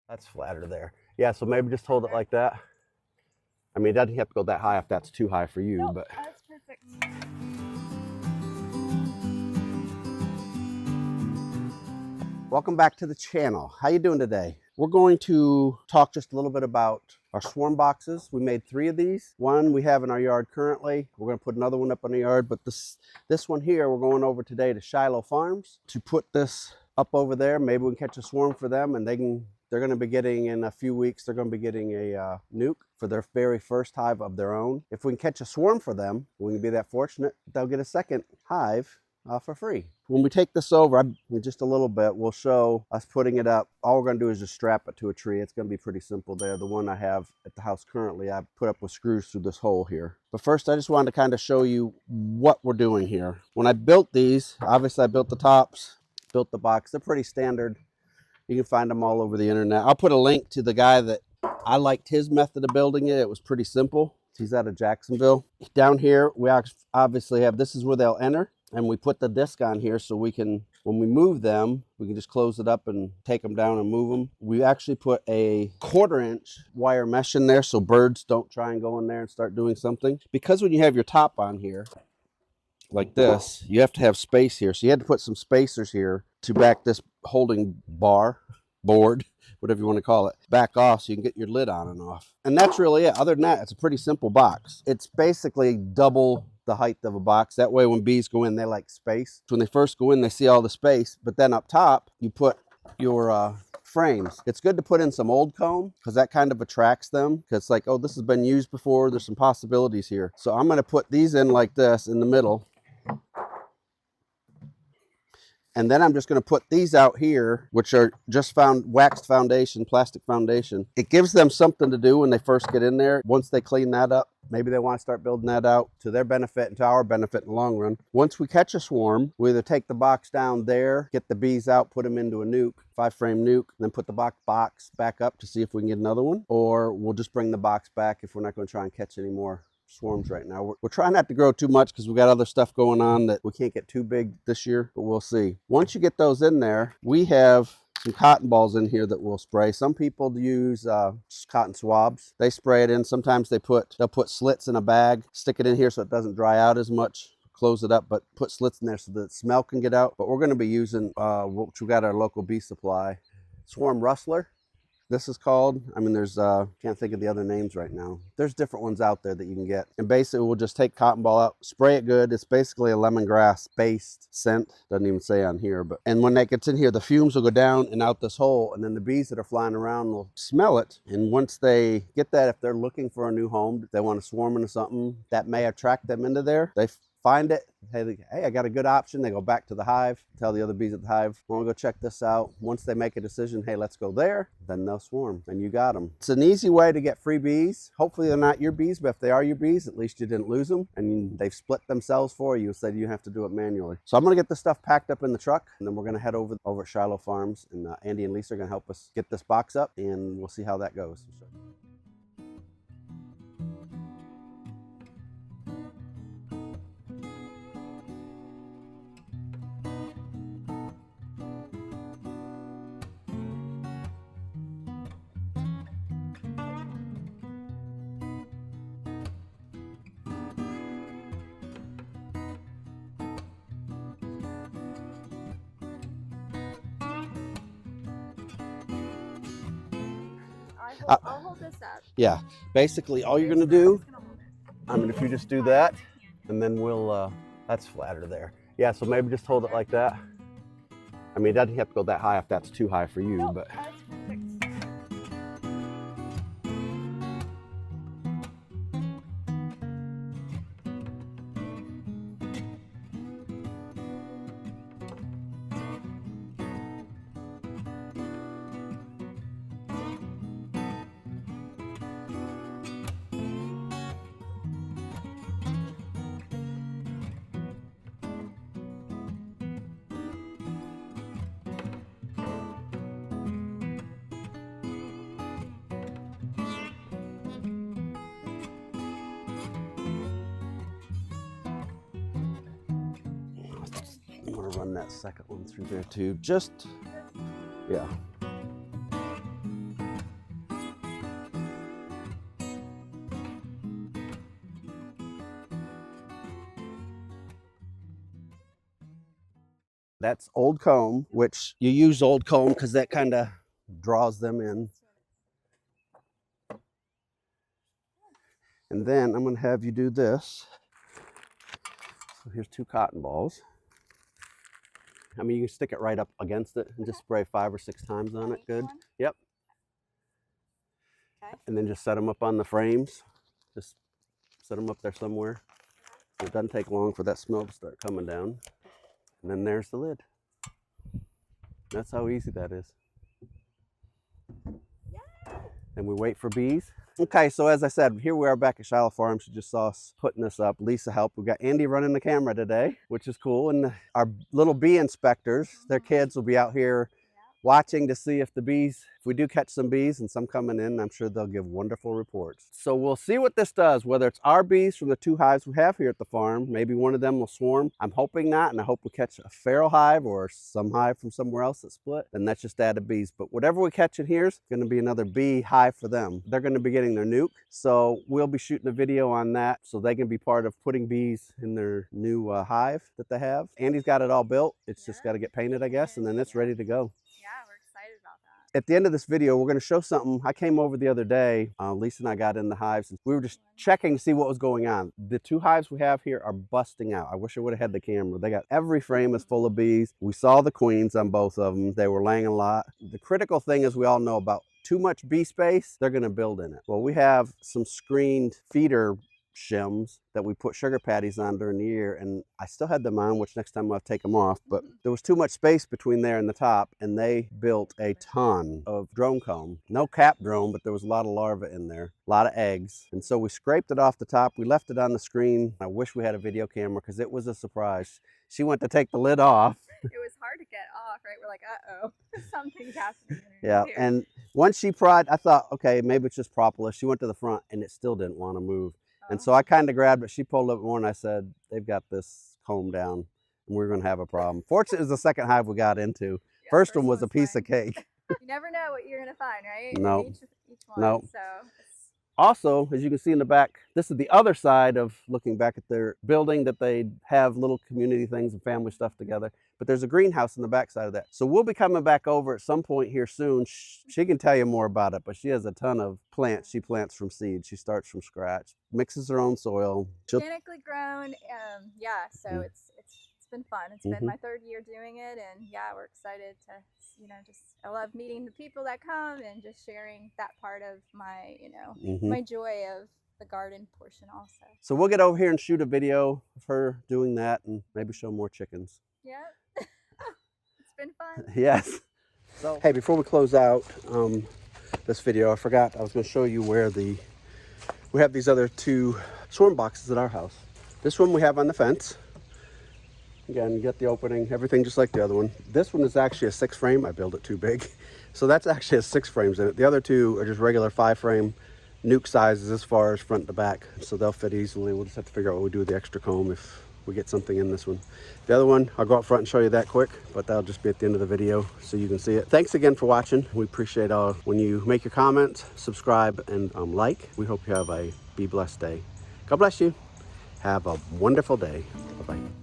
That's flatter there. Yeah, so maybe just hold it like that. I mean, it doesn't have to go that high if that's too high for you, Nope, but that's perfect. welcome back to the channel. How you doing today? We're going to talk just a little bit about our swarm boxes. We made 3 of these. One we have in our yard currently. We're going to put another one up in the yard, but this one here, we're going over today to Shiloh Farms to put this up over there. Maybe we can catch a swarm for them, and they're going to be getting, in a few weeks, they're going to be getting a nuke for their very first hive of their own. If we can catch a swarm for them, we can be that fortunate, they'll get a second hive for free. When we take this over, in just a little bit, we'll show us putting it up. All we're going to do is just strap it to a tree. It's going to be pretty simple there. The one I have at the house currently, I put up with screws through this hole here. But first, I just wanted to kind of show you what we're doing here. When I built these, obviously I built the tops, built the box. They're pretty standard. You can find them all over the internet. I'll put a link to the guy that I liked his method of building it. It was pretty simple. He's out of Jacksonville. Down here, we obviously have, this is where they'll enter. And we put the disc on here so we can, when we move them, we can just close it up and take them down and move them. We actually put a 1/4-inch wire mesh in there so birds don't try and go in there and start doing something. Because when you have your top on here, like this, you have to have space here. So you had to put some spacers here to back this holding board, whatever you want to call it, back off so you can get your lid on and off. And that's really it. Other than that, it's a pretty simple box. It's basically double the height of a box. That way when bees go in, they like space. So when they first go in, they see all the space, but then up top, you put your frames. It's good to put in some old comb because that kind of attracts them, because it's like, oh, this has been used before. There's some possibilities here. So I'm going to put these in like this in the middle. And then I'm just going to put these out here, which are just waxed foundation, plastic foundation. It gives them something to do when they first get in there. Once they clean that up, maybe they want to start building that out to their benefit and to our benefit in the long run. Once we catch a swarm, we either take the box down there, get the bees out, put them into a nuke, 5-frame nuke, and then put the box back up to see if we can get another one. Or we'll just bring the box back if we're not going to try and catch any more swarms right now. We're trying not to grow too much because we got other stuff going on that we can't get too big this year, but we'll see. Once you get those in there, we have some cotton balls in here that we'll spray. Some people use cotton swabs. They spray it in. Sometimes they'll put slits in a bag, stick it in here so it doesn't dry out as much. Close it up, but put slits in there so the smell can get out. But we're going to be using, which we got our local bee supply, Swarm Rustler. This is called, I mean, there's, can't think of the other names right now. There's different ones out there that you can get. And basically, we'll just take cotton ball out, spray it good. It's basically a lemongrass-based scent. Doesn't even say on here, but, and when that gets in here, the fumes will go down and out this hole, and then the bees that are flying around will smell it. And once they get that, if they're looking for a new home, if they want to swarm into something, that may attract them into there. They find it. Hey, I got a good option. They go back to the hive, tell the other bees at the hive, I want to go check this out. Once they make a decision, hey, let's go there, then they'll swarm and you got them. It's an easy way to get free bees. Hopefully they're not your bees, but if they are your bees, at least you didn't lose them and they've split themselves for you instead you have to do it manually. So I'm going to get this stuff packed up in the truck, and then we're going to head over at Shiloh Farms, and Andy and Lisa are going to help us get this box up, and we'll see how that goes. I'll hold this up. Yeah, basically all you're going to do, I mean, if you just do that, and then we'll, that's flatter there. Yeah, so maybe just hold it like that. I mean, it doesn't have to go that high if that's too high for you, Nope, but. that's perfect. I'm gonna run that second one through there too. Just, yeah. That's old comb, which you use old comb because that kind of draws them in. And then I'm going to have you do this. So here's 2 cotton balls. I mean, you can stick it right up against it and just spray 5 or 6 times on it. Good. Yep. Okay. And then just set them up on the frames. Just set them up there somewhere. So it doesn't take long for that smell to start coming down. And then there's the lid. That's how easy that is. And we wait for bees. Okay, so as I said, here we are back at Shiloh Farms. You just saw us putting this up. Lisa helped. We got Andy running the camera today, which is cool. And our little bee inspectors, their kids will be out here watching to see if the bees, if we do catch some bees and some coming in, I'm sure they'll give wonderful reports. So we'll see what this does, whether it's our bees from the 2 hives we have here at the farm. Maybe one of them will swarm. I'm hoping not, and I hope we catch a feral hive or some hive from somewhere else that split, and that's just added bees. But whatever we catch in here is going to be another bee hive for them. They're going to be getting their nuke, so we'll be shooting a video on that so they can be part of putting bees in their new hive that they have. Andy's got it all built. It's just got to get painted, I guess, and then it's ready to go. At the end of this video, we're going to show something. I came over the other day. Lisa and I got in the hives, and we were just checking to see what was going on. The 2 hives we have here are busting out. I wish I would have had the camera. They got every frame is full of bees. We saw the queens on both of them. They were laying a lot. The critical thing is we all know about too much bee space, they're going to build in it. Well, we have some screened feeder shims that we put sugar patties on during the year, and I still had them on, which next time I'll have to take them off, but there was too much space between there and the top, and they built a ton of drone comb. No cap drone, but there was a lot of larvae in there, a lot of eggs, and so we scraped it off the top. We left it on the screen. I wish we had a video camera because it was a surprise. She went to take the lid off. It was hard to get off, right? We're like, uh-oh, something's happening. Yeah, here. And once she pried, I thought, okay, maybe it's just propolis. She went to the front, and it still didn't want to move. And so I kind of grabbed it. She pulled up more, and I said, they've got this comb down, and we're going to have a problem. Fortunately, it was the second hive we got into. Yeah, first one was a piece of cake. You never know what you're going to find, right? No. Each one. No. So also, as you can see in the back, this is the other side of looking back at their building that they have little community things and family stuff together. But there's a greenhouse in the back side of that. So we'll be coming back over at some point here soon. She can tell you more about it, but she has a ton of plants she plants from seed. She starts from scratch, mixes her own soil. Organically grown, yeah, so it's been fun. It's been my 3rd year doing it, and yeah, we're excited to, I love meeting the people that come and just sharing that part of my, my joy of the garden portion also. So we'll get over here and shoot a video of her doing that and maybe show more chickens. Yeah, it's been fun. Yes. So, hey, before we close out this video, I forgot I was going to show you where we have these other 2 swarm boxes at our house. This one we have on the fence. Again, you get the opening, everything just like the other one. This one is actually a 6 frame. I built it too big. So that's actually has 6 frames in it. The other 2 are just regular 5 frame nuke sizes as far as front to back. So they'll fit easily. We'll just have to figure out what we do with the extra comb if we get something in this one. The other one, I'll go up front and show you that quick, but that'll just be at the end of the video so you can see it. Thanks again for watching. We appreciate when you make your comments, subscribe, and like. We hope you have a be blessed day. God bless you. Have a wonderful day. Bye-bye.